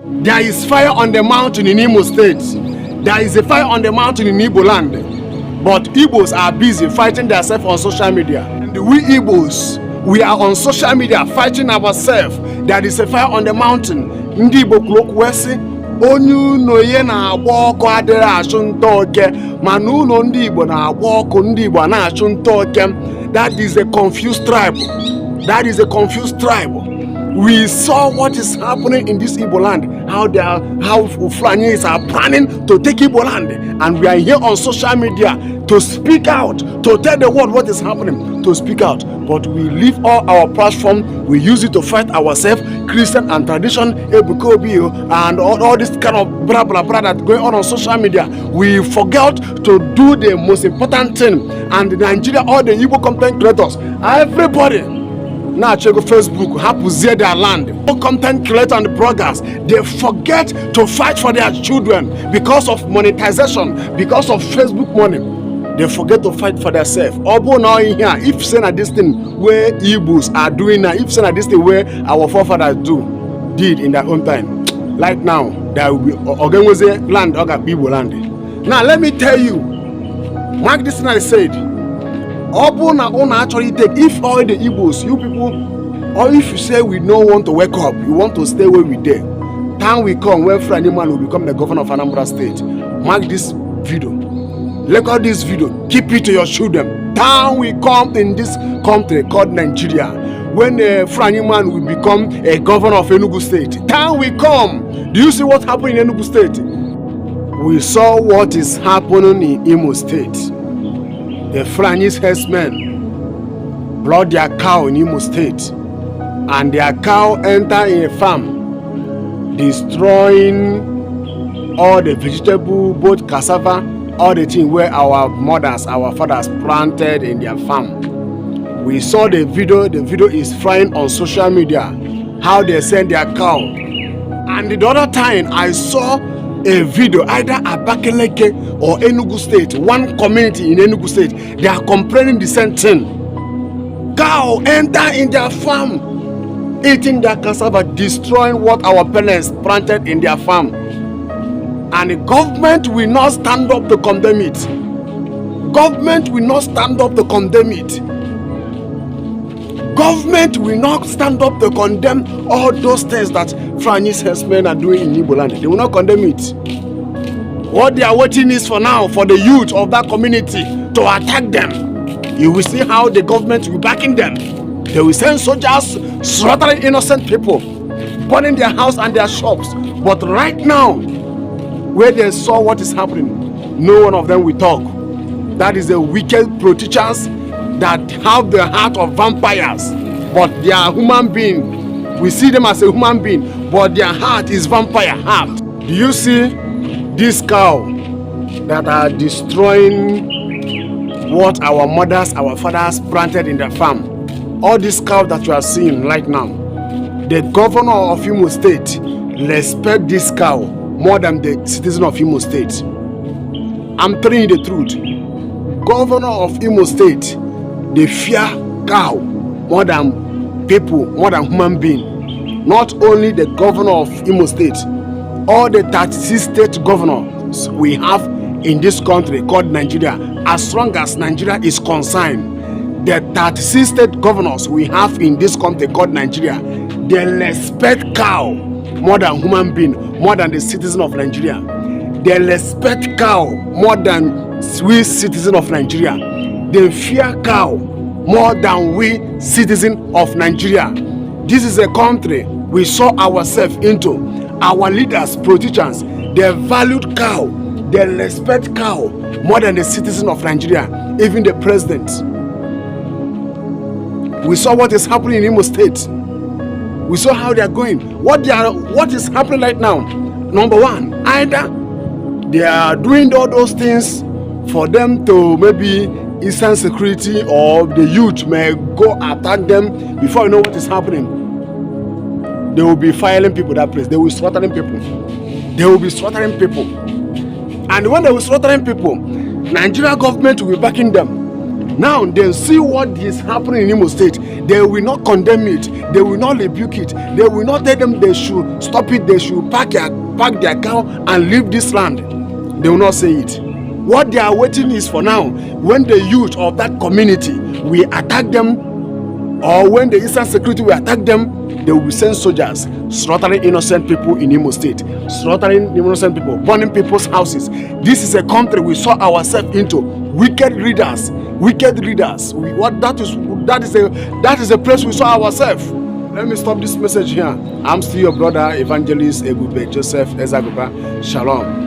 There is fire on the mountain in Imo State. There is a fire on the mountain in Igbo land. But Igbos are busy fighting themselves on social media. And we Igbos, we are on social media fighting ourselves. There is a fire on the mountain. Ndị Igbo kwuru wesi onye uno ye na-agba ọkụ adịrị achụ nta oke mana uno ndị Igbo na-agba ọkụ ndị Igbo na-achụ nta oke. That is a confused tribe. That is a confused tribe. We saw what is happening in this Igbo land, how Fulanis are planning to take Igbo land, and we are here on social media to speak out, to tell the world what is happening, to speak out. But we leave all our platform, we use it to fight ourselves, Christian and tradition, Ebukobi, and all this kind of blah blah blah that's going on social media. We forgot to do the most important thing, and in Nigeria, all the Igbo content creators, everybody. Now check Facebook, happens their land. All content creators and bloggers, they forget to fight for their children because of monetization, because of Facebook money. They forget to fight for themselves. Although now in here, if saying at this thing where Igbos are doing now, if saying at this thing where our forefathers did in their own time, like now, there will be Ogenweze land, Igbo land. Now let me tell you, Mark this thing I said. Actually take if all the Igbos, you people, or if you say we don't want to wake up, you want to stay where we there. Time will come when Franny Man will become the governor of Anambra State. Mark this video. Record this video. Keep it to your children. Time will come in this country called Nigeria when Franny Man will become a governor of Enugu State. Time will come. Do you see what happened in Enugu State? We saw what is happening in Imo State. The Fulani herdsmen brought their cow in Imo State, and their cow entered in a farm, destroying all the vegetable, both cassava, all the things where our mothers, our fathers planted in their farm. We saw the video is flying on social media, how they send their cow. And the other time I saw a video, either Abakaleke or Enugu State, one community in Enugu State, they are complaining the same thing. Cow enter in their farm, eating their cassava, destroying what our parents planted in their farm. And the government will not stand up to condemn it. Government will not stand up to condemn it. Government will not stand up to condemn all those things that Fulani herdsmen are doing in Igbo land. They will not condemn it. What they are waiting is for now, for the youth of that community to attack them. You will see how the government will be backing them. They will send soldiers slaughtering innocent people, burning their house and their shops. But right now, where they saw what is happening, no one of them will talk. That is the wicked pro-teachers that have the heart of vampires, but they are human beings. We see them as a human being, but their heart is vampire heart. Do you see this cow that are destroying what our mothers, our fathers planted in their farm? All these cows that you are seeing right now, the governor of Imo State respect this cow more than the citizen of Imo State. I'm telling you the truth. Governor of Imo State, they fear cow more than people, more than human being. Not only the governor of Imo State, all the 36 state governors we have in this country called Nigeria, as long as Nigeria is concerned, the 36 state governors we have in this country called Nigeria, they respect cow more than human being, more than the citizen of Nigeria. They respect cow more than we citizen of Nigeria. They fear cow more than we citizen of Nigeria. This is a country we saw ourselves into. Our leaders, pro-teachers, they valued cow, they respect cow more than the citizen of Nigeria, even the president. We saw what is happening in Imo State. We saw how they are going. What is happening right now? Number one, either they are doing all those things for them to maybe instant security, or the youth may go attack them before you know what is happening. They will be firing people that place. They will be slaughtering people. They will be slaughtering people. And when they will slaughtering people, Nigeria government will be backing them. Now they see what is happening in Imo State. They will not condemn it. They will not rebuke it. They will not tell them they should stop it. They should pack their car and leave this land. They will not say it. What they are waiting is for now, when the youth of that community will attack them, or when the Eastern Security will attack them, they will send soldiers slaughtering innocent people in Imo State, slaughtering innocent people, burning people's houses. This is a country we saw ourselves into. Wicked leaders. That is a place we saw ourselves. Let me stop this message here. I'm still your brother, Evangelist Ebube Joseph Ezagoba. Shalom.